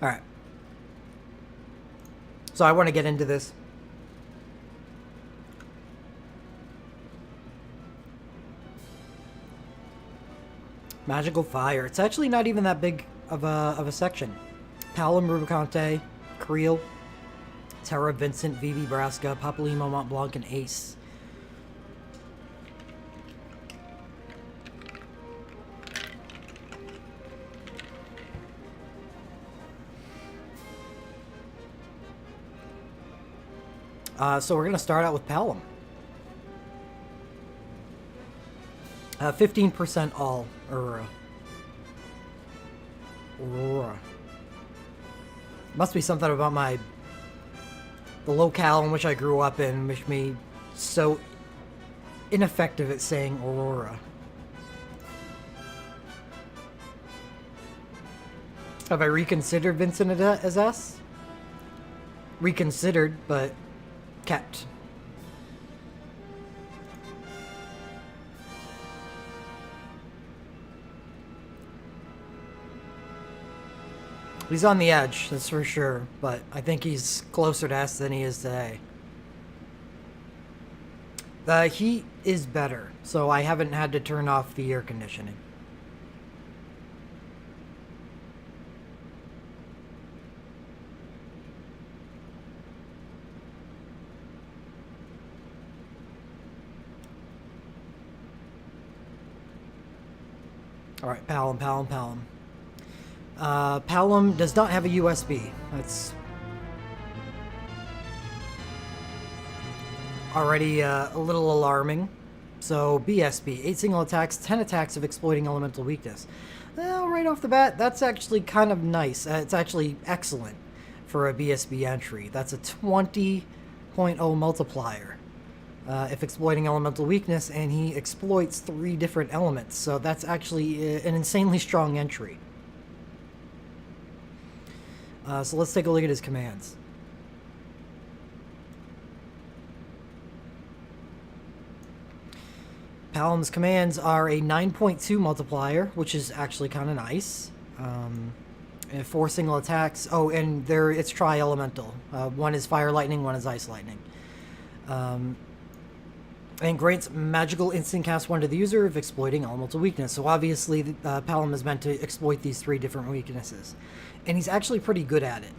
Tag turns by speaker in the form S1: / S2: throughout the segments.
S1: Alright. So I want to get into this. Magical Fire. It's actually not even that big of a section. Palom, Rubicante, Krill, Terra, Vincent, Vivi, Braska, Papalymo, Mont Blanc, and Ace. So we're going to start out with Palom. 15% all Aurora. Must be something about the locale in which I grew up in, which made me so ineffective at saying Aurora. Have I reconsidered Vincent as S? Reconsidered, but kept. He's on the edge, that's for sure, but I think he's closer to S than he is today. The heat is better, so I haven't had to turn off the air conditioning. Alright, Palom. Palom does not have a USB. That's already a little alarming. So BSB, 8 single attacks, 10 attacks of exploiting elemental weakness. Well, right off the bat, that's actually kind of nice. It's actually excellent for a BSB entry. That's a 20.0 multiplier if exploiting elemental weakness, and he exploits 3 different elements. So that's actually an insanely strong entry. So let's take a look at his commands. Palom's commands are a 9.2 multiplier, which is actually kind of nice. 4 single attacks. Oh, and it's tri-elemental. One is fire lightning, one is ice lightning. And grants magical instant cast 1 to the user of exploiting elemental weakness. So obviously, Palom is meant to exploit these 3 different weaknesses. And he's actually pretty good at it.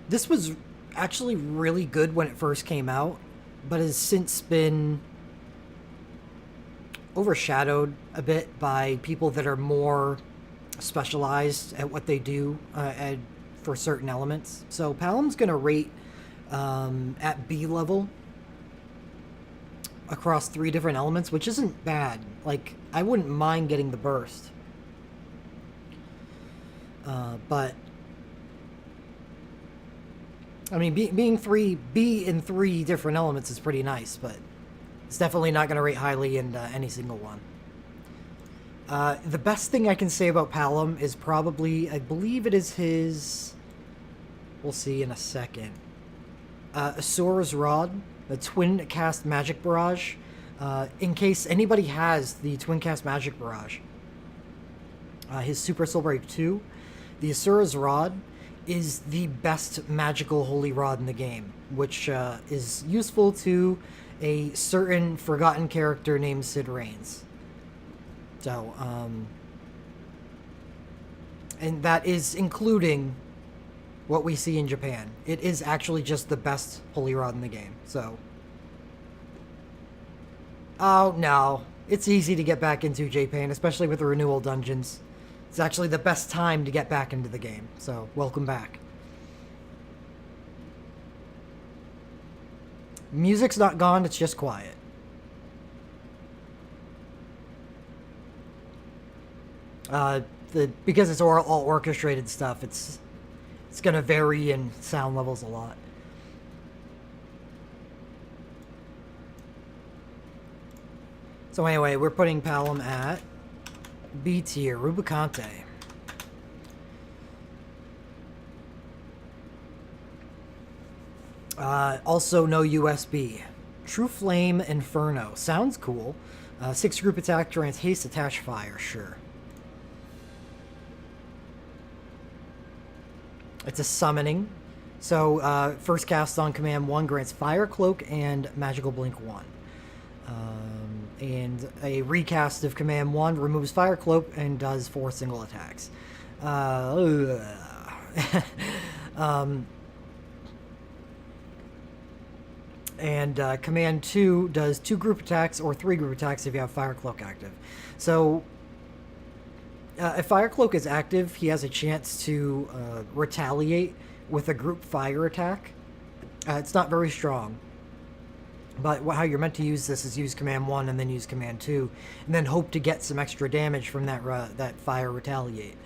S1: This was actually really good when it first came out, but has since been overshadowed a bit by people that are more specialized at what they do for certain elements. So Palom's going to rate at B level across 3 different elements, which isn't bad. Like, I wouldn't mind getting the burst. But I mean, being B in 3 different elements is pretty nice, but it's definitely not going to rate highly in any single one. The best thing I can say about Palom is probably, I believe it is his, we'll see in a second, Sora's Rod, the Twin Cast Magic Barrage. In case anybody has the Twin Cast Magic Barrage, his Super Soul Break 2, the Asura's Rod is the best magical holy rod in the game, which is useful to a certain forgotten character named Sid Reigns. So, and that is including what we see in Japan. It is actually just the best holy rod in the game, so. Oh, no. It's easy to get back into Japan, especially with the renewal dungeons. It's actually the best time to get back into the game, so welcome back. Music's not gone, it's just quiet. Because it's all orchestrated stuff, it's going to vary in sound levels a lot. So anyway, we're putting Palom at B tier, Rubicante. Also no USB. True Flame Inferno. Sounds cool. 6 group attack, grants haste, attach fire, sure. It's a summoning. So first cast on command 1 grants Fire Cloak and Magical Blink 1. And a recast of command 1 removes Fire Cloak and does 4 single attacks. And command 2 does 2 group attacks or 3 group attacks if you have Fire Cloak active. So if Fire Cloak is active, he has a chance to retaliate with a group fire attack. It's not very strong, but how you're meant to use this is use command 1 and then use command 2, and then hope to get some extra damage from that fire retaliate.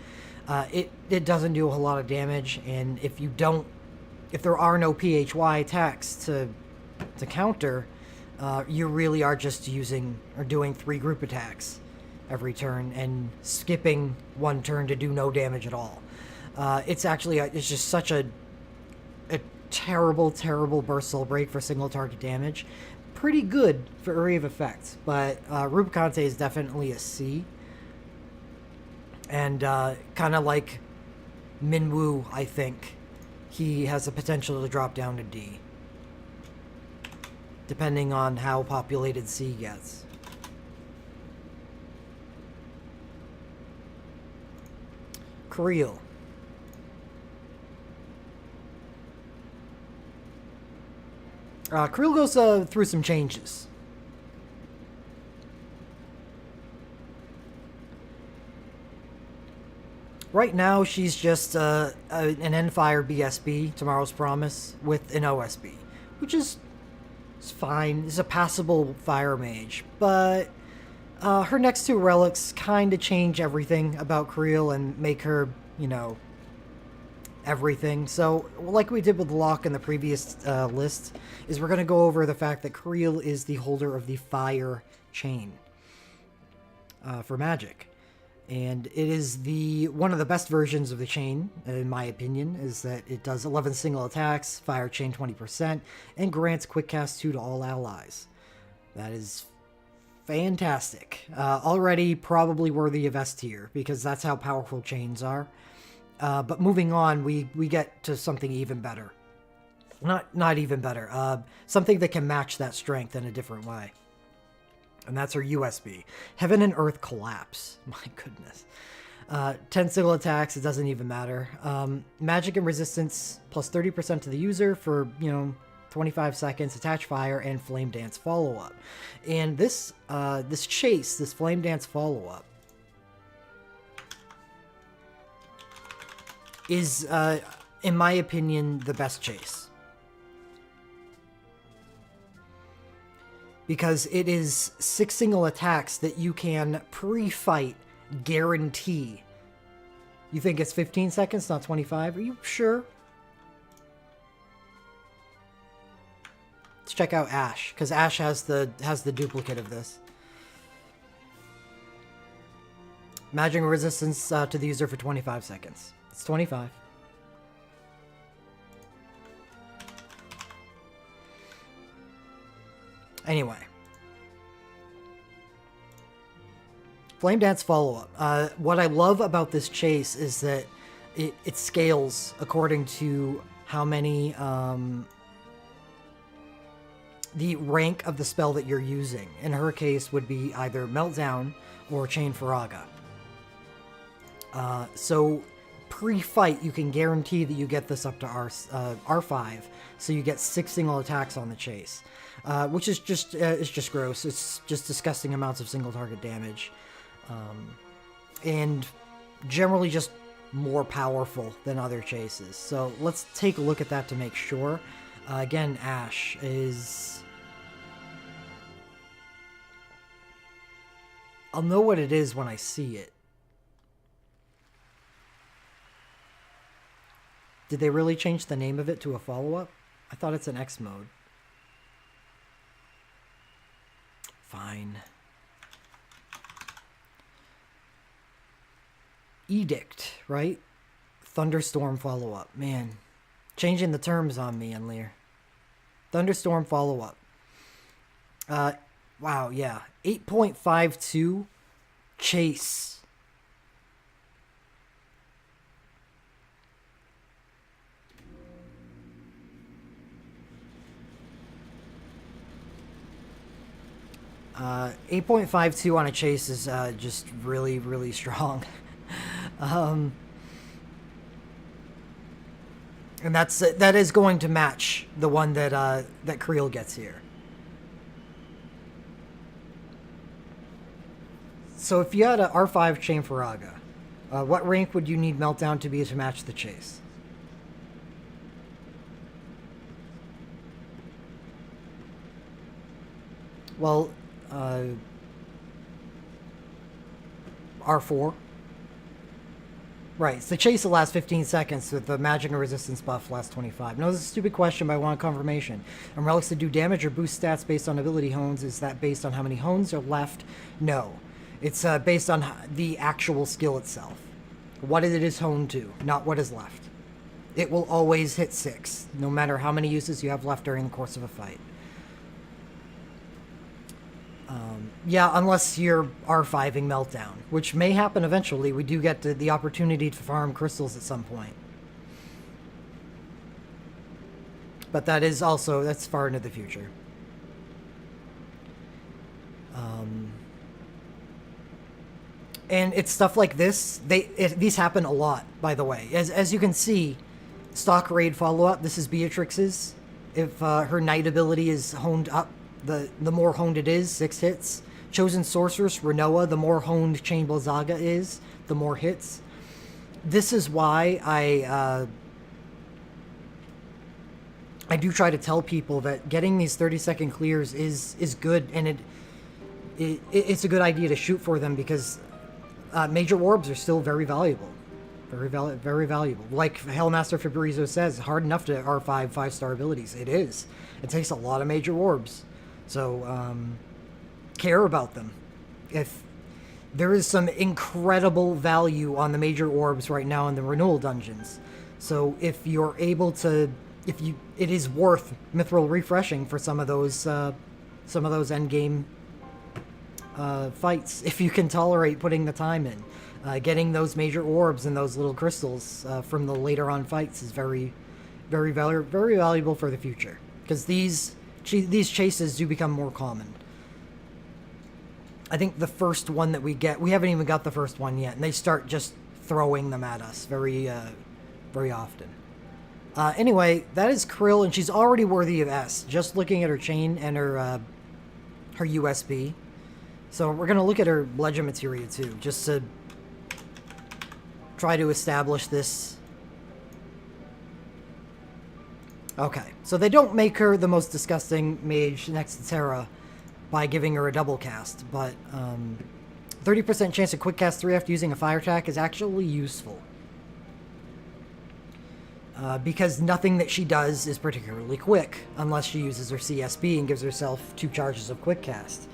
S1: It doesn't do a whole lot of damage, and if there are no PHY attacks to counter, you really are just using or doing 3 group attacks every turn and skipping 1 turn to do no damage at all. It's actually it's just such a terrible burst soul break for single target damage. Pretty good for area of effect, but Rubicante is definitely a C. And kind of like Minwoo, I think he has the potential to drop down to D, depending on how populated C gets. Krill. Krill goes through some changes. Right now, she's just an N-Fire BSB, Tomorrow's Promise, with an OSB, which is fine. It's a passable fire mage, but her next 2 relics kind of change everything about Krill and make her, everything. So, like we did with Locke in the previous list, is we're going to go over the fact that Krill is the holder of the fire chain for magic. And it is one of the best versions of the chain, in my opinion, is that it does 11 single attacks, fire chain 20%, and grants quick cast 2 to all allies. That is fantastic. Already probably worthy of S tier, because that's how powerful chains are. But moving on, we get to something even better. Not even better. Something that can match that strength in a different way. And that's her USB. Heaven and Earth Collapse. My goodness. 10 single attacks, it doesn't even matter. Magic and resistance plus 30% to the user for, 25 seconds, attach fire, and flame dance follow-up. And this chase, this flame dance follow-up, is, in my opinion, the best chase. Because it is 6 single attacks that you can pre-fight guarantee. You think it's 15 seconds, not 25? Are you sure? Let's check out Ash, because Ash has the duplicate of this. Magic resistance to the user for 25 seconds. It's 25. Anyway. Flame Dance follow-up. What I love about this chase is that it scales according to how many, the rank of the spell that you're using. In her case would be either Meltdown or Chain Faraga. So pre-fight, you can guarantee that you get this up to R5, so you get 6 single attacks on the chase, which is just gross. It's just disgusting amounts of single target damage, and generally just more powerful than other chases. So let's take a look at that to make sure. Again, Ash is... I'll know what it is when I see it. Did they really change the name of it to a follow-up? I thought it's an X mode. Fine. Edict, right? Thunderstorm follow-up. Man, changing the terms on me, Enleer. Thunderstorm follow-up. Wow, yeah. 8.52 chase. 8.52 on a chase is just really, really strong. And that is going to match the one that that Krill gets here. So if you had an R5 Chain Faraga, what rank would you need Meltdown to be to match the chase? Well, R4. Right, so the chase will last 15 seconds with the magic and resistance buff lasts 25. No, this is a stupid question, but I want confirmation. And relics that do damage or boost stats based on ability hones, is that based on how many hones are left? No. It's based on the actual skill itself. What it is honed to, not what is left. It will always hit 6, no matter how many uses you have left during the course of a fight. Yeah, unless you're R5ing Meltdown, which may happen eventually. We do get the opportunity to farm crystals at some point. But that is also, that's far into the future. And it's stuff like this. These happen a lot, by the way. As you can see, stock raid follow-up, this is Beatrix's. If her knight ability is honed up, the more honed it is, 6 hits. Chosen Sorceress, Renoa, the more honed Chain Blizzaga is, the more hits. This is why I do try to tell people that getting these 30-second clears is good, and it's a good idea to shoot for them, because major orbs are still very valuable. Very valuable. Like Hellmaster Fabrizio says, hard enough to R5 5-star abilities. It is. It takes a lot of major orbs. So, care about them. If there is some incredible value on the major orbs right now in the renewal dungeons. So if you're able to, it is worth mithril refreshing for some of those end game fights, if you can tolerate putting the time in. Getting those major orbs and those little crystals from the later on fights is very valuable for the future, because these chases do become more common. I think the first one that we get, we haven't even got the first one yet, and they start just throwing them at us very often. Anyway, that is Krill, and she's already worthy of S, just looking at her chain and her USB. So we're going to look at her legend materia too, just to try to establish this. Okay, so they don't make her the most disgusting mage next to Terra by giving her a double cast, but 30% chance to quick cast 3 after using a fire attack is actually useful. Because nothing that she does is particularly quick, unless she uses her CSB and gives herself 2 charges of quick cast.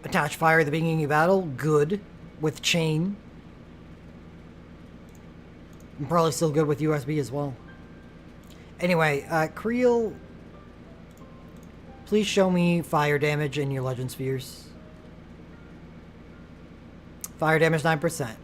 S1: Attach fire at the beginning of battle, good. With chain. And probably still good with USB as well. Anyway, Krill, please show me fire damage in your Legend Spheres. Fire damage 9%.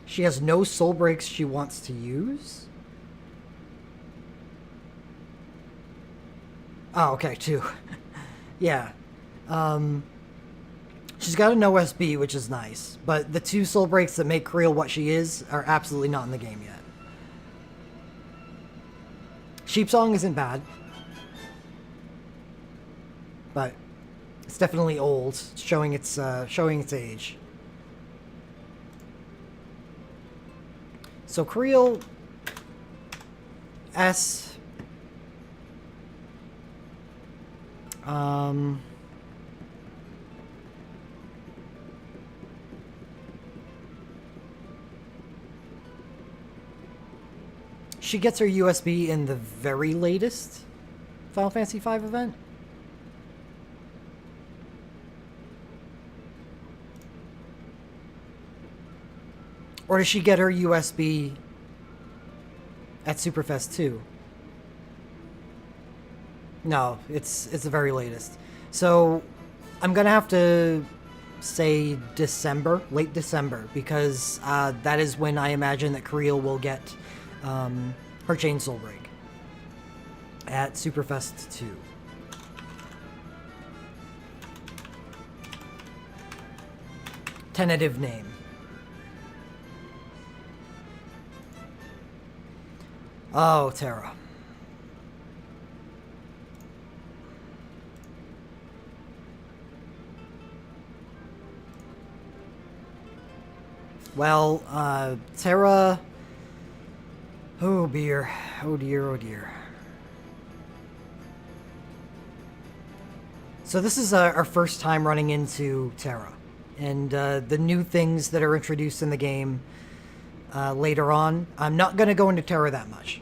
S1: She has no soul breaks she wants to use? Oh, okay, 2. Yeah. She's got an OSB, which is nice, but the 2 soul breaks that make Krill what she is are absolutely not in the game yet. Sheepsong isn't bad, but it's definitely old. It's showing its age. So Krill S. She gets her USB in the very latest Final Fantasy V event. Or does she get her USB at Superfest 2? No, it's the very latest. So I'm gonna have to say December, late December, because that is when I imagine that Krill will get her Chain Soul Break at Superfest 2. Tentative name. Oh, Terra. Well, Terra... Oh, dear. Oh, dear, oh, dear. So this is our first time running into Terra. And the new things that are introduced in the game later on. I'm not going to go into Terra that much.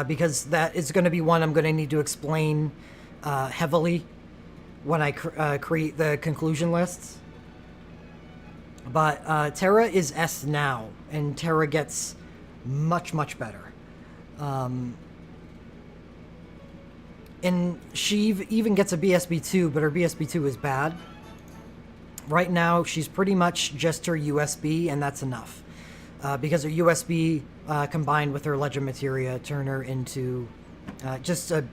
S1: Because that is going to be one I'm going to need to explain heavily when I create the conclusion lists. But Terra is S now, and Terra gets much, much better. And she even gets a BSB2, but her BSB2 is bad. Right now, she's pretty much just her USB, and that's enough. Because her USB combined with her Legend Materia turn her into just a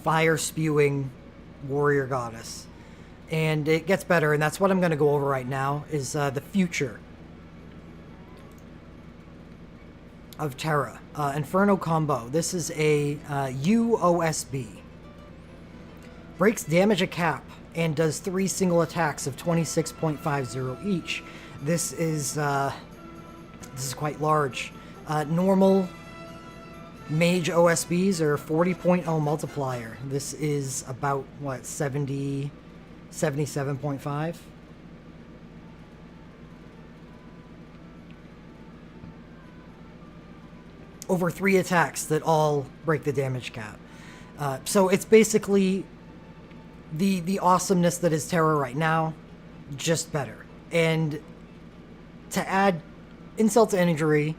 S1: fire-spewing warrior goddess. And it gets better, and that's what I'm going to go over right now, is the future of Terra. Inferno combo. This is a UOSB. Breaks damage a cap and does 3 single attacks of 26.50 each. This is quite large. Normal mage OSBs are 40.0 multiplier. This is about, what, 77.5? Over 3 attacks that all break the damage cap. So it's basically the awesomeness that is Terra right now, just better. And to add insult to injury,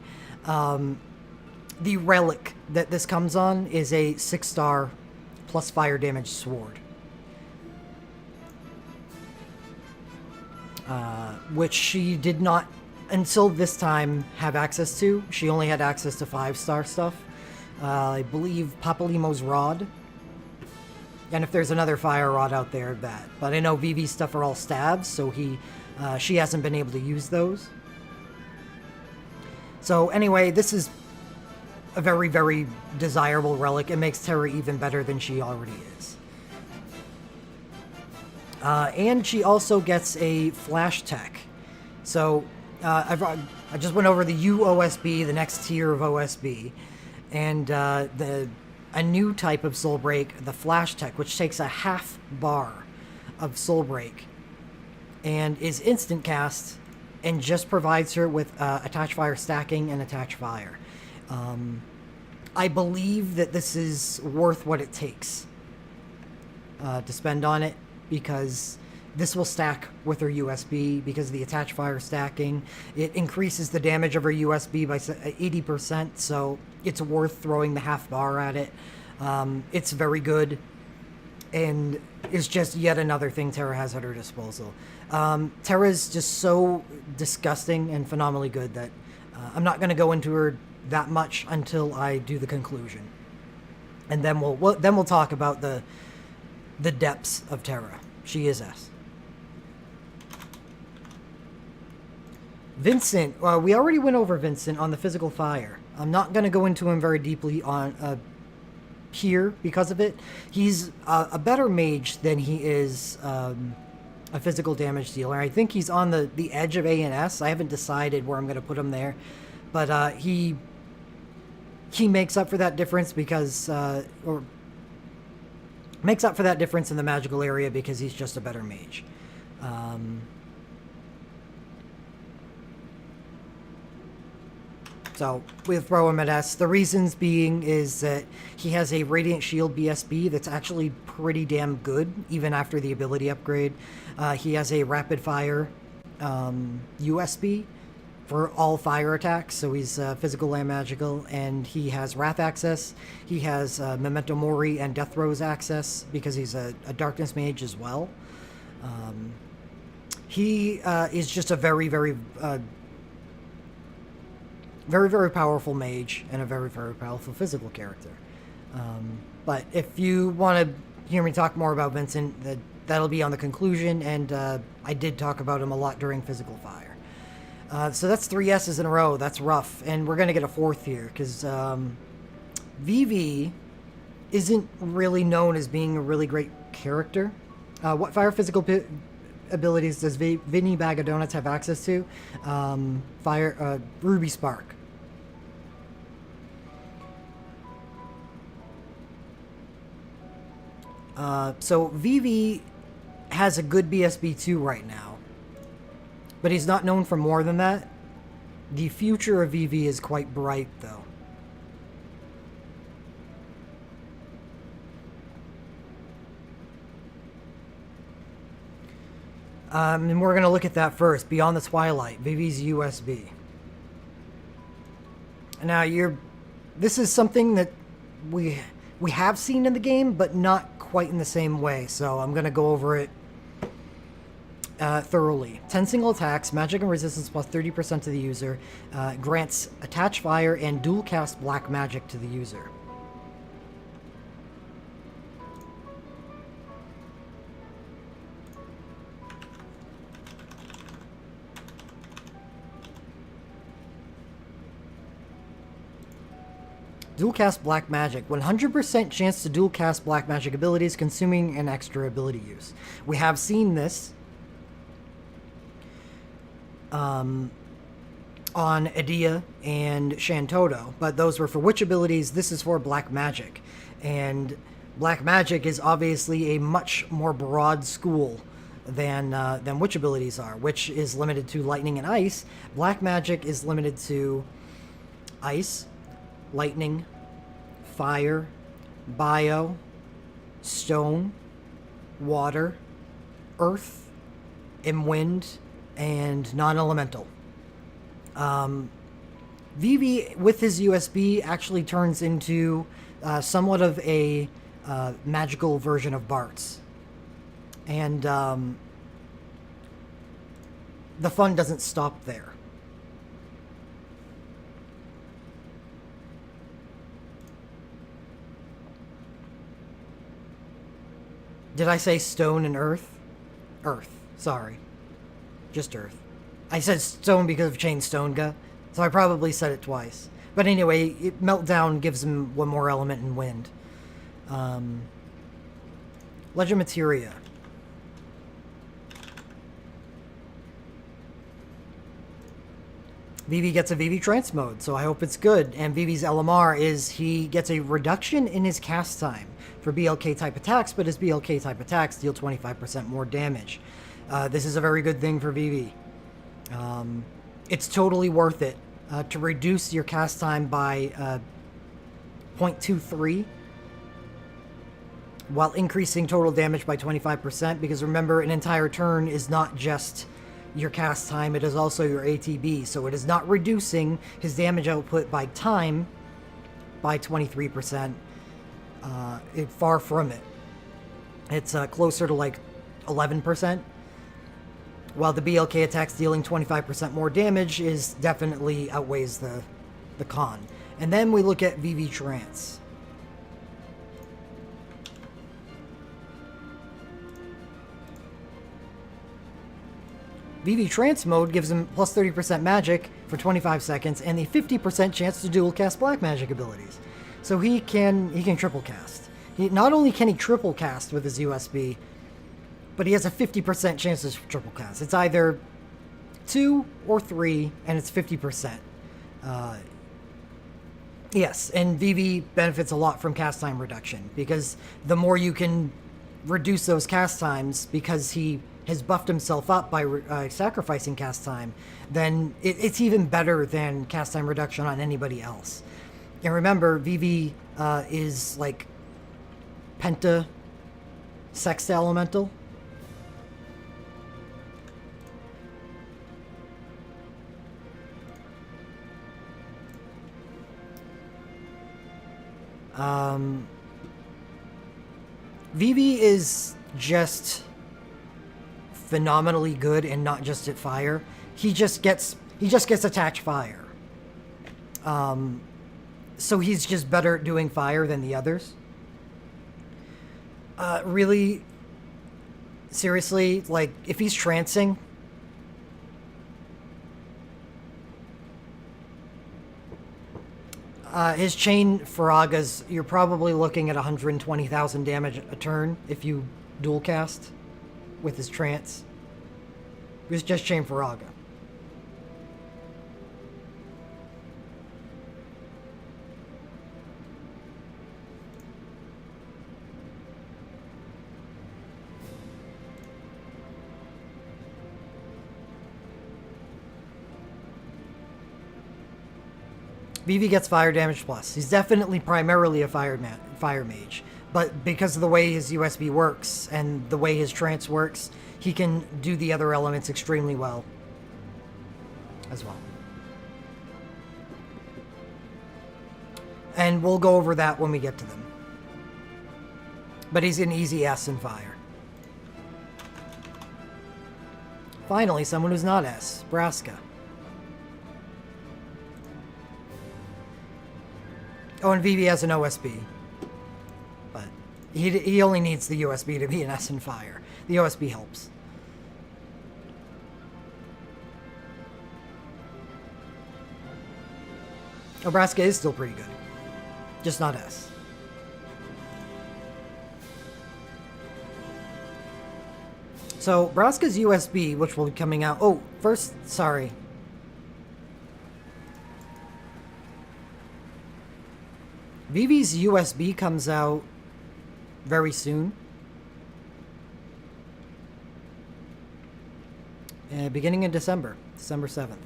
S1: the relic that this comes on is a 6-star plus fire damage sword. Which she did not, until this time, have access to. She only had access to 5-star stuff. I believe Papalimo's Rod. And if there's another fire rod out there, that. But I know Vivi's stuff are all stabs, so she hasn't been able to use those. So anyway, this is a very, very desirable relic. It makes Terra even better than she already is. And she also gets a flash tech. So I just went over the UOSB, the next tier of OSB, and a new type of Soul Break, the flash tech, which takes a half bar of Soul Break and is instant cast and just provides her with attach fire stacking and attach fire. I believe that this is worth what it takes to spend on it, because this will stack with her USB because of the attach fire stacking. It increases the damage of her USB by 80%, so it's worth throwing the half bar at it. It's very good, and it's just yet another thing Terra has at her disposal. Terra's just so disgusting and phenomenally good that I'm not going to go into her that much until I do the conclusion, and then we'll talk about the depths of Terra. She is S. Vincent, we already went over Vincent on the physical fire. I'm not going to go into him very deeply on here because of it. He's a better mage than he is a physical damage dealer. I think he's on the edge of A and S. I haven't decided where I'm going to put him there, but he makes up for that difference because makes up for that difference in the magical area because he's just a better mage. So we throw him at S. The reasons being is that he has a Radiant Shield BSB that's actually pretty damn good, even after the ability upgrade. He has a Rapid Fire USB for all fire attacks, so he's physical and magical, and he has Wrath access. He has Memento Mori and Death Throes access because he's a Darkness Mage as well. He is just a very, very powerful mage and a very, very powerful physical character. But if you want to hear me talk more about Vincent, that'll be on the conclusion, and I did talk about him a lot during Physical Fire. So that's 3 S's in a row. That's rough, and we're going to get a 4th here, because VV isn't really known as being a really great character. What fire physical abilities does Vinny Bag of Donuts have access to? Ruby Spark. So VV has a good BSB2 right now, but he's not known for more than that. The future of VV is quite bright, though. And we're going to look at that first. Beyond the Twilight, Vivi's USB. Now, this is something that we have seen in the game, but not quite in the same way, so I'm going to go over it thoroughly. 10 single attacks, magic and resistance plus 30% to the user, grants attach fire and dual cast black magic to the user. Dual cast black magic. 100% chance to dual cast black magic abilities, consuming an extra ability use. We have seen this on Adia and Shantoto, but those were for witch abilities. This is for black magic. And black magic is obviously a much more broad school than witch abilities are. Witch is limited to lightning and ice. Black magic is limited to ice, lightning, fire, bio, stone, water, earth, and wind, and non-elemental. Vivi, with his USB, actually turns into somewhat of a magical version of Bart's. And the fun doesn't stop there. Did I say stone and earth? Earth. Sorry. Just earth. I said stone because of Chain Stonega, so I probably said it twice. But anyway, Meltdown gives him one more element in wind. Legend Materia. Vivi gets a Vivi Trance mode, so I hope it's good. And Vivi's LMR is he gets a reduction in his cast time for BLK type attacks, but his BLK type attacks deal 25% more damage. This is a very good thing for Vivi. It's totally worth it to reduce your cast time by 0.23 while increasing total damage by 25%, because remember, an entire turn is not just your cast time, it is also your ATB, so it is not reducing his damage output by time by 23%. Far from it. It's closer to like 11%, while the BLK attacks dealing 25% more damage is definitely outweighs the con. And then we look at VV Trance. VV Trance mode gives him plus 30% magic for 25 seconds and a 50% chance to dual cast black magic abilities. So he can triple cast. Not only can he triple cast with his USB, but he has a 50% chance to triple cast. It's either 2 or 3, and it's 50%. Yes, and VV benefits a lot from cast time reduction, because the more you can reduce those cast times, because he has buffed himself up by sacrificing cast time, then it's even better than cast time reduction on anybody else. And remember, VV is like Penta Sexta Elemental. Vivi is just phenomenally good and not just at fire. He just gets attached fire. So he's just better at doing fire than the others. Really, seriously, like, if he's trancing, his chain Faraga's, you're probably looking at 120,000 damage a turn if you dual cast with his trance. It's just chain Faraga. Vivi gets fire damage plus. He's definitely primarily a fire mage, but because of the way his USB works and the way his trance works, he can do the other elements extremely well as well. And we'll go over that when we get to them. But he's an easy S in fire. Finally, someone who's not S, Braska. Oh, and Vivi has an OSB. But he only needs the USB to be an S in fire. The OSB helps. Braska is still pretty good. Just not S. So, Braska's USB, which will be coming out... Oh, first, sorry. Vivi's USB comes out very soon. Beginning in December. December 7th.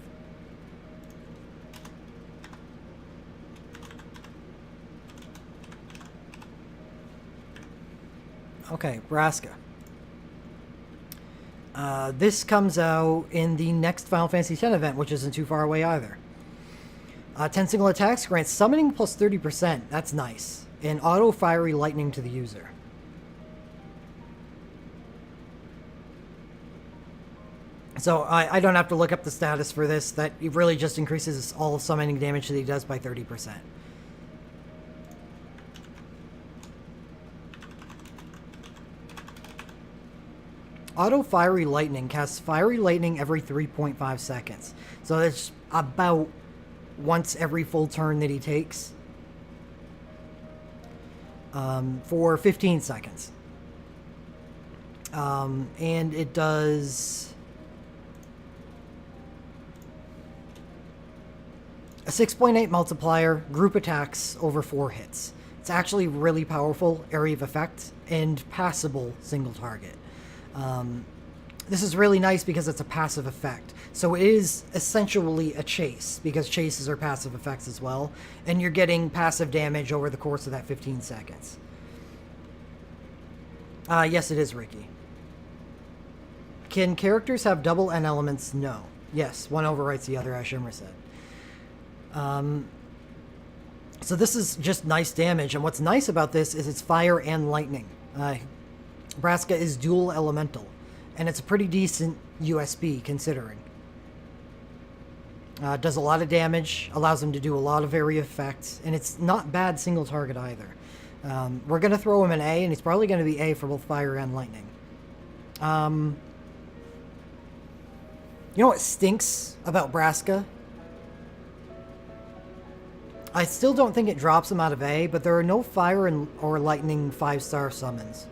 S1: Okay, Braska. This comes out in the next Final Fantasy X event, which isn't too far away either. 10 single attacks grants summoning plus 30%. That's nice. And auto fiery lightning to the user. So I don't have to look up the status for this. That it really just increases all summoning damage that he does by 30%. Auto Fiery Lightning casts Fiery Lightning every 3.5 seconds. So that's about once every full turn that he takes. For 15 seconds. And it does a 6.8 multiplier, group attacks over 4 hits. It's actually really powerful area of effect and passable single target. This is really nice because it's a passive effect. So it is essentially a chase, because chases are passive effects as well, and you're getting passive damage over the course of that 15 seconds. Yes, it is, Ricky. Can characters have double N elements? No. Yes, one overwrites the other, as Shimmer said. So this is just nice damage, and what's nice about this is it's fire and lightning. Braska is dual elemental, and it's a pretty decent USB considering. Does a lot of damage, allows him to do a lot of area effects, and it's not bad single target either. We're going to throw him an A, and he's probably going to be A for both fire and lightning. You know what stinks about Braska? I still don't think it drops him out of A, but there are no fire or lightning 5-star summons.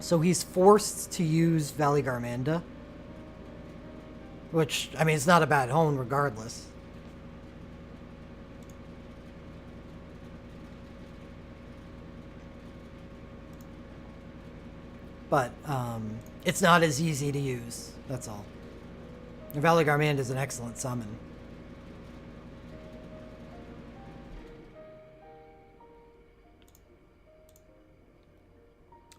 S1: So he's forced to use Valley Garmanda. Which, I mean, it's not a bad hone regardless. But, it's not as easy to use, that's all. Valley Garmanda is an excellent summon.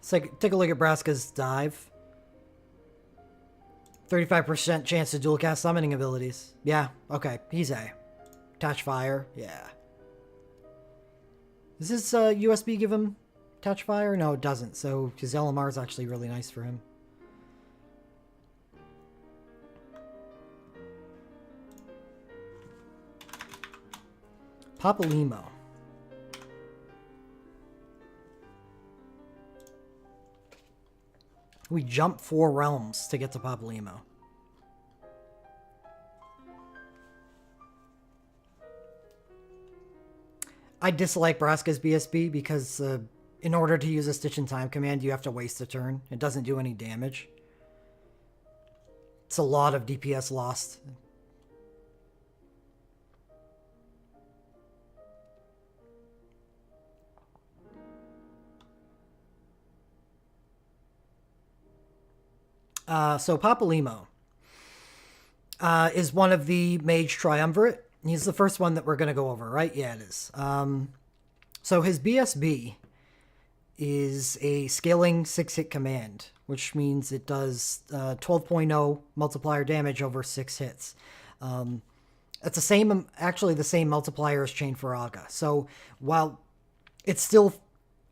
S1: So take a look at Braska's dive. 35% chance to dual cast summoning abilities. Yeah, okay, he's A. Touch fire, yeah. Does this USB give him touch fire? No, it doesn't. So his LMR is actually really nice for him. Papalimo. We jump 4 realms to get to Papalimo. I dislike Braska's BSB because in order to use a Stitch in Time command, you have to waste a turn. It doesn't do any damage. It's a lot of DPS lost. So Papalimo is one of the Mage Triumvirate. He's the first one that we're going to go over, right? Yeah, it is. So his BSB is a scaling 6-hit command, which means it does 12.0 multiplier damage over 6 hits. It's the same, actually the same multiplier as Chain Faraga. So while it's still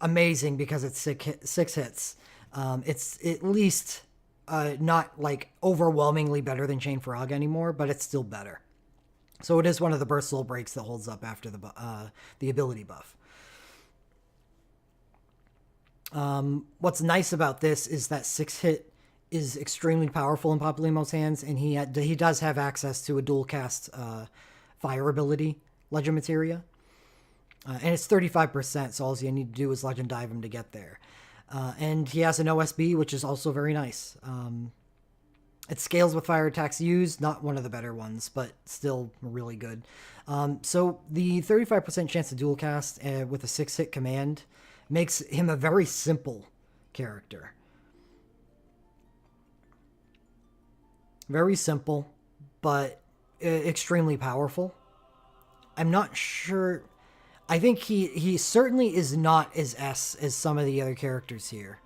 S1: amazing because it's 6 hits, it's at least not like overwhelmingly better than Chain Faraga anymore, but it's still better. So it is one of the burst soul breaks that holds up after the ability buff. What's nice about this is that 6-hit is extremely powerful in Papalimo's hands, and he does have access to a dual cast fire ability, Legend Materia. And it's 35%, so all you need to do is Legend Dive him to get there. And he has an OSB, which is also very nice. It scales with fire attacks used, not one of the better ones, but still really good. So the 35% chance to dual cast with a 6-hit command makes him a very simple character. Very simple, but extremely powerful. I'm not sure. I think he certainly is not as S as some of the other characters here.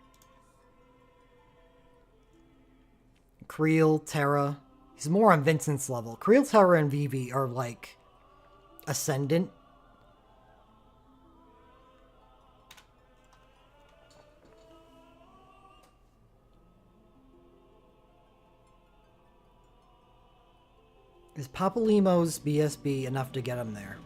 S1: Krill, Terra. He's more on Vincent's level. Krill, Terra, and Vivi are like ascendant. Is Papalimo's BSB enough to get him there?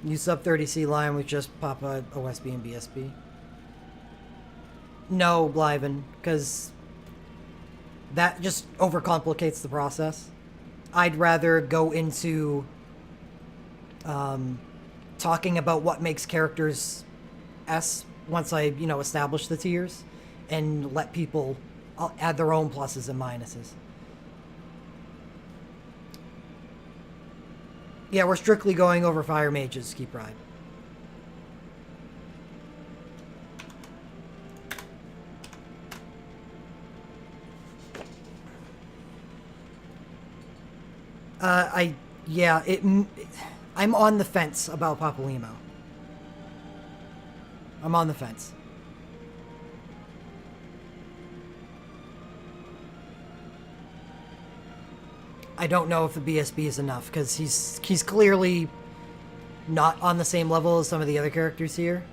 S1: You sub 30C line with just Papa, OSB, and BSB? No, Blyven, because that just overcomplicates the process. I'd rather go into talking about what makes characters S once I, establish the tiers, and let people add their own pluses and minuses. Yeah, we're strictly going over fire mages, Keep Ride. I'm on the fence about Papalimo. I'm on the fence. I don't know if the BSB is enough, because he's clearly not on the same level as some of the other characters here.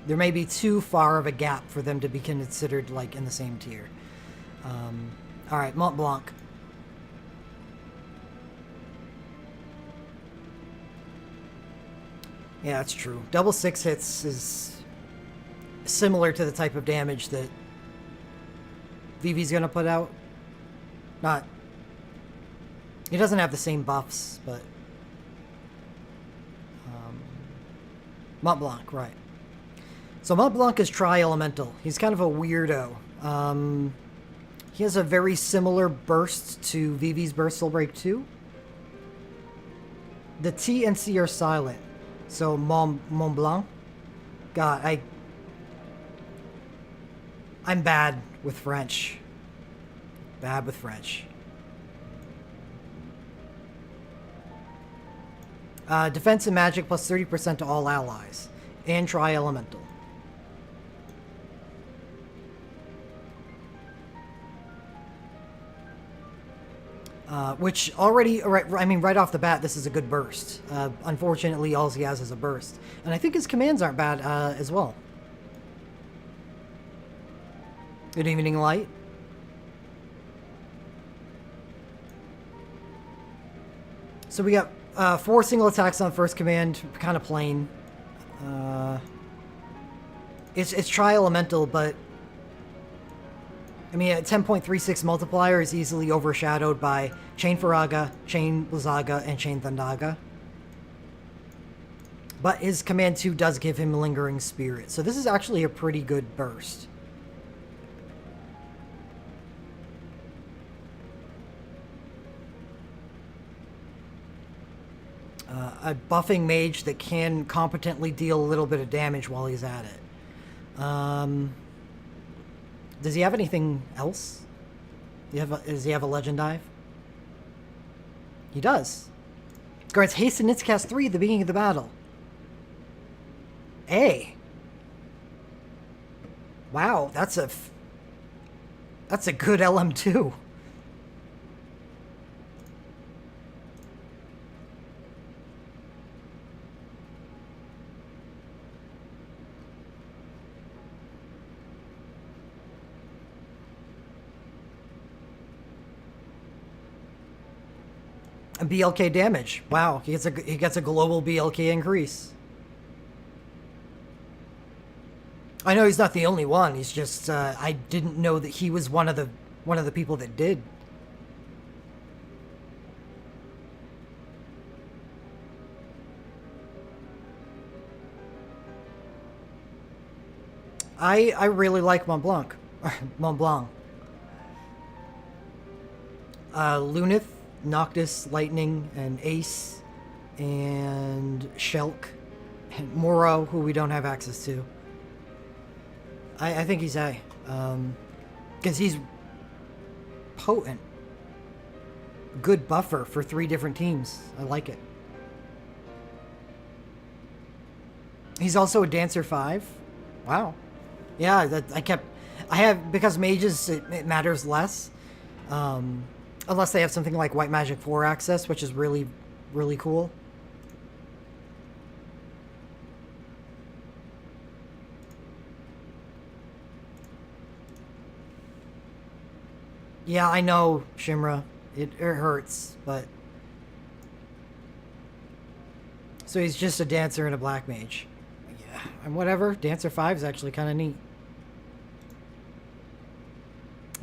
S1: There may be too far of a gap for them to be considered like in the same tier. Alright, Mont Blanc. Yeah, that's true. Double 6 hits is similar to the type of damage that Vivi's gonna put out. Not... He doesn't have the same buffs, but... Mont Blanc, right. So Mont Blanc is Tri-Elemental. He's kind of a weirdo. He has a very similar burst to Vivi's Burst Soul Break 2. The T and C are silent. So Mont Blanc. God, I'm bad with French. Bad with French. Defense and magic plus 30% to all allies. And Tri-Elemental. Which already, I mean, right off the bat, this is a good burst. Unfortunately, all he has is a burst. And I think his commands aren't bad as well. Good evening, Light. So we got 4 single attacks on first command, kind of plain. It's Tri-Elemental, but I mean, a 10.36 multiplier is easily overshadowed by Chain Faraga, Chain Blizzaga, and Chain Thundaga. But his command 2 does give him Lingering Spirit, so this is actually a pretty good burst. A buffing mage that can competently deal a little bit of damage while he's at it. Does he have anything else? Does he have a Legend Dive? He does. Grants haste and Cast 3 at the beginning of the battle. Hey. Wow, that's a good LM2. BLK damage. Wow, he gets a global BLK increase. I know he's not the only one. He's just I didn't know that he was one of the people that did. I really like Mont Blanc. Mont Blanc. Lunith, Noctis, Lightning, and Ace, and Shulk, and Moro, who we don't have access to. I think he's A. Because he's potent. Good buffer for 3 different teams. I like it. He's also a Dancer 5. Wow. Yeah, because mages, it matters less. Unless they have something like White Magic 4 access, which is really, really cool. Yeah, I know, Shimra. It hurts, but... So he's just a Dancer and a Black Mage. Yeah, and whatever. Dancer 5 is actually kind of neat.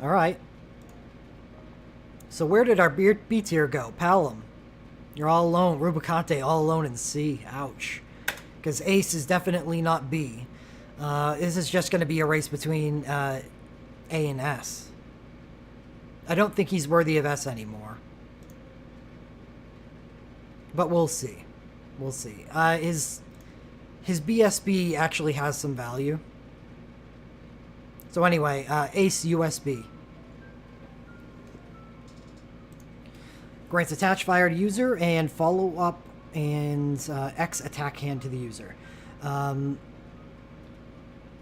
S1: Alright. So where did our B tier go? Palom. You're all alone. Rubicante all alone in C. Ouch. Because Ace is definitely not B. This is just going to be a race between A and S. I don't think he's worthy of S anymore. But we'll see. We'll see. His BSB actually has some value. So anyway, Ace USB. Grants attach fire to user and follow up and X attack hand to the user.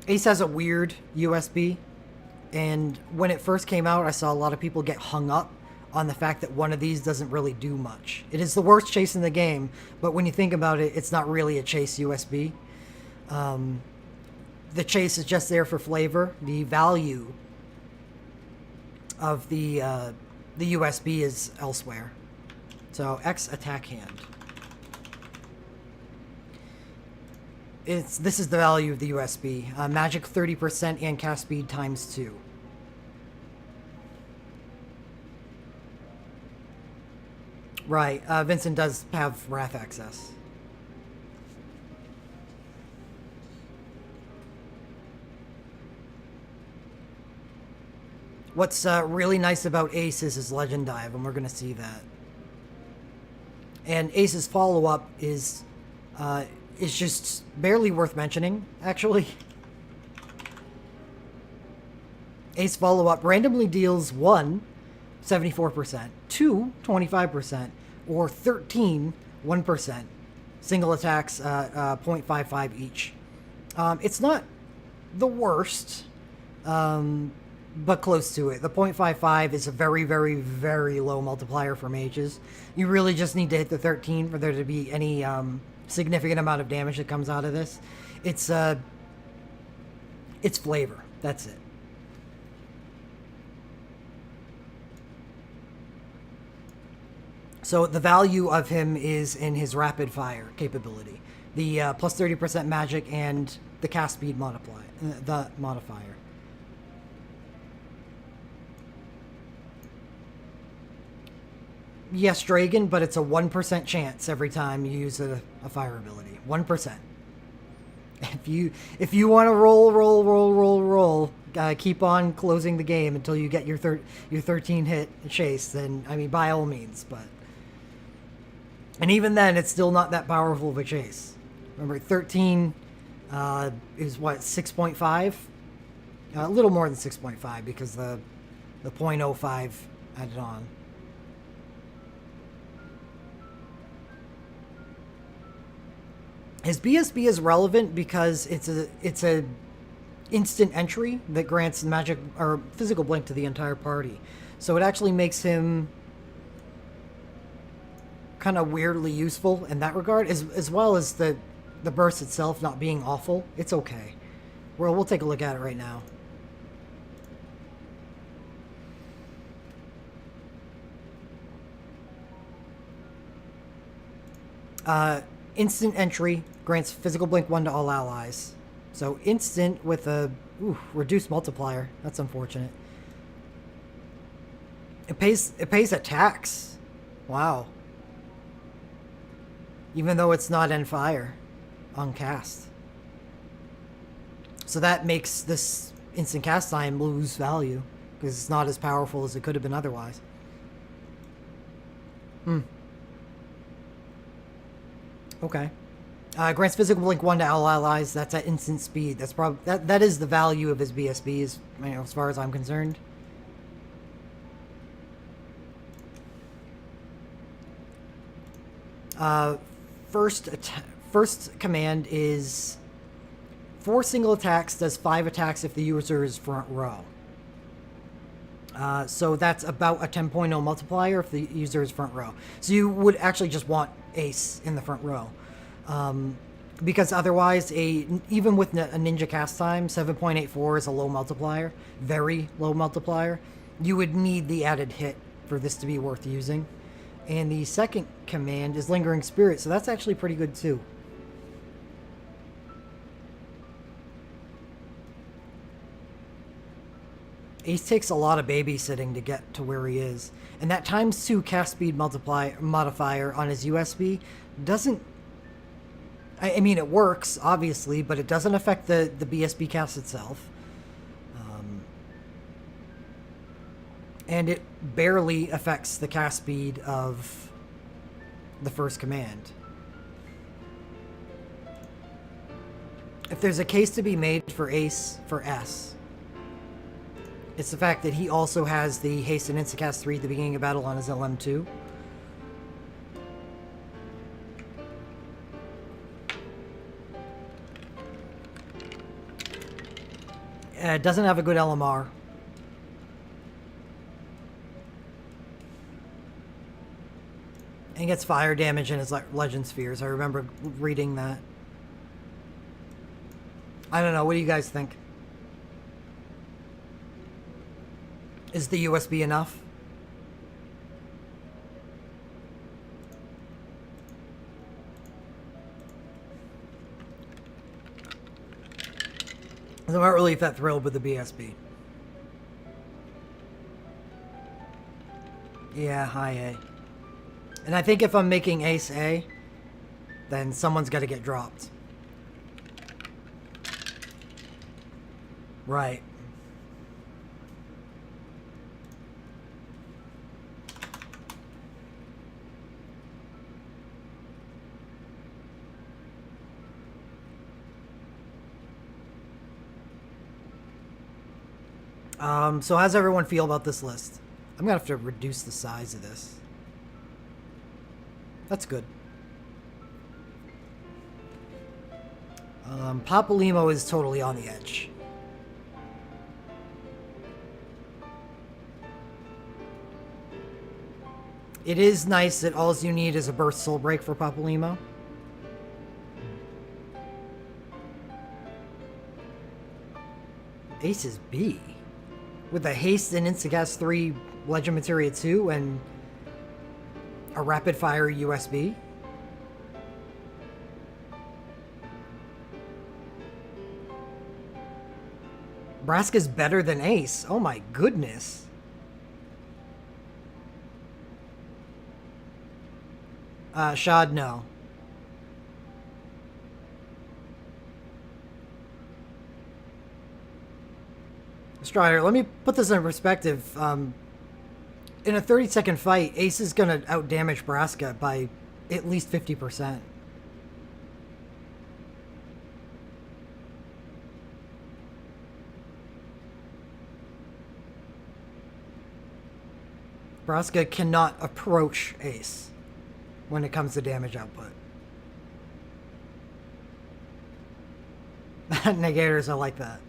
S1: Ace has a weird USB, and when it first came out, I saw a lot of people get hung up on the fact that one of these doesn't really do much. It is the worst chase in the game, but when you think about it, it's not really a chase USB. The chase is just there for flavor. The value of the USB is elsewhere. So X attack hand. This is the value of the USB. Magic 30% and cast speed times 2. Right, Vincent does have Wrath access. What's really nice about Ace is his Legend Dive, and we're going to see that. And Ace's follow-up is just barely worth mentioning, actually. Ace follow-up randomly deals 1, 74%, 2, 25%, or 13, 1%. Single attacks, 0.55 each. It's not the worst, but close to it. The 0.55 is a very, very, very low multiplier for mages. You really just need to hit the 13 for there to be any significant amount of damage that comes out of this. It's flavor. That's it. So the value of him is in his rapid fire capability, the plus 30% magic and the cast speed modifier. Yes, Dragon, but it's a 1% chance every time you use a fire ability. 1%. If you want to roll, keep on closing the game until you get your 13 hit chase, then I mean by all means, but. And even then, it's still not that powerful of a chase. Remember, 13 is what, 6.5? A little more than 6.5 because the 0.05 added on. His BSB is relevant because it's a instant entry that grants magic or physical blink to the entire party. So it actually makes him kind of weirdly useful in that regard, as well as the burst itself not being awful. It's okay. We'll take a look at it right now. Instant entry grants physical blink 1 to all allies. So instant with a reduced multiplier. That's unfortunate. It pays attacks. Wow. Even though it's not end fire on cast. So that makes this instant cast time lose value because it's not as powerful as it could have been otherwise. Okay. Grants physical blink 1 to all allies. That's at instant speed. That's probably that is the value of his BSB, as far as I'm concerned. First command is 4 single attacks, does 5 attacks if the user is front row. So that's about a 10.0 multiplier if the user is front row. So you would actually just want ace in the front row. Because otherwise, even with a ninja cast time, 7.84 is a low multiplier, very low multiplier. You would need the added hit for this to be worth using. And the second command is Lingering Spirit, so that's actually pretty good too. Ace takes a lot of babysitting to get to where he is. And that ×2 cast speed modifier on his USB doesn't... I mean, it works, obviously, but it doesn't affect the BSB cast itself. And it barely affects the cast speed of the first command. If there's a case to be made for Ace for S, it's the fact that he also has the haste and instacast 3 at the beginning of battle on his LM2. It doesn't have a good LMR. And gets fire damage in his Legend Spheres. I remember reading that. I don't know. What do you guys think? Is the USB enough? I'm not really that thrilled with the BSB. Yeah, high A. And I think if I'm making Ace A, then someone's got to get dropped. Right. So how's everyone feel about this list? I'm gonna have to reduce the size of this. That's good. Papalymo is totally on the edge. It is nice that all you need is a burst soul break for Papalymo. Ace is B. With a haste and Instacast 3 Legend Materia 2 and a rapid fire USB. Braska's better than Ace. Oh my goodness. Shad, no. Strider, let me put this in perspective. In a 30-second fight, Ace is going to outdamage Braska by at least 50%. Braska cannot approach Ace when it comes to damage output. Negators, I like that.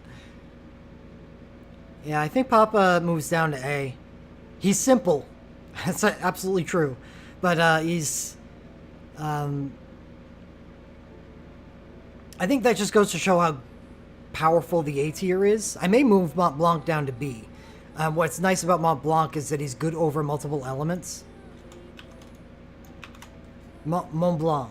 S1: Yeah, I think Papa moves down to A. He's simple. That's absolutely true. But he's... I think that just goes to show how powerful the A tier is. I may move Mont Blanc down to B. What's nice about Mont Blanc is that he's good over multiple elements. Mont Blanc.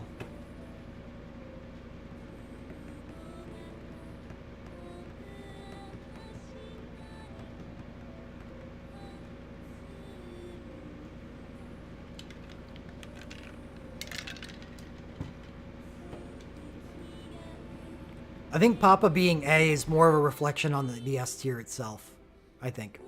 S1: I think Papa being A is more of a reflection on the S tier itself, I think.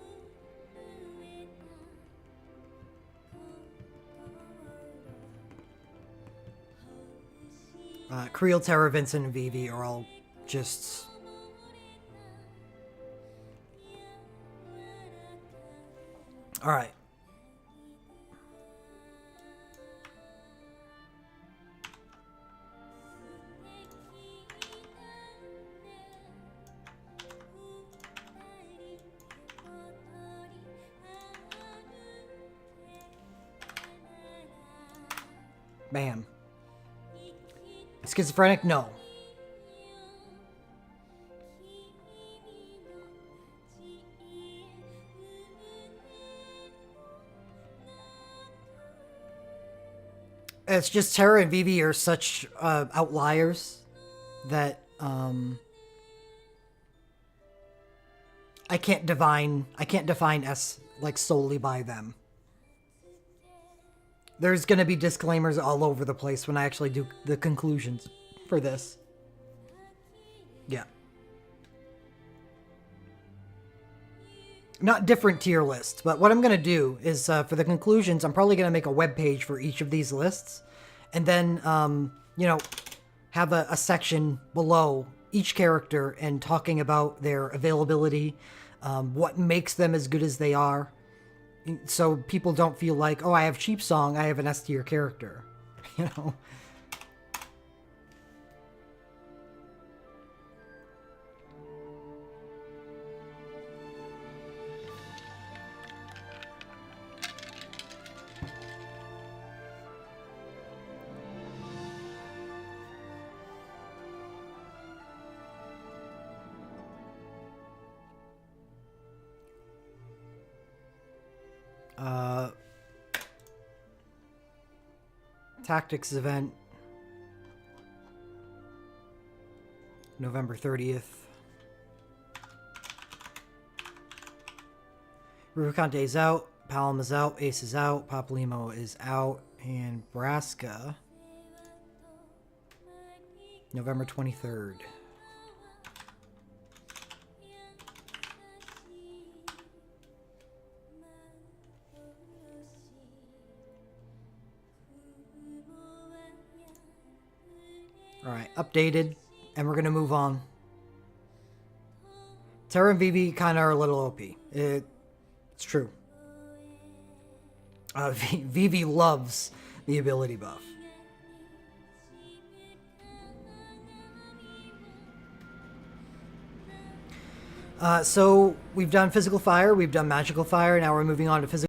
S1: Krill, Terra, Vincent, and Vivi are all just... Alright. Bam. Schizophrenic? No. It's just Terra and Vivi are such outliers that I can't define S like solely by them. There's going to be disclaimers all over the place when I actually do the conclusions for this. Yeah. Not different tier lists, but what I'm going to do is for the conclusions, I'm probably going to make a web page for each of these lists. And then, you know, have a section below each character and talking about their availability, what makes them as good as they are. So people don't feel like, oh, I have cheap song, I have an S tier character, you know. Tactics event, November 30th. Rubicante is out, Palom is out, Ace is out, Papalymo is out, and Braska, November 23rd. Alright, updated, and we're going to move on. Terra and Vivi kind of are a little OP. It's true. Vivi loves the ability buff. So we've done physical fire, we've done magical fire, now we're moving on to physical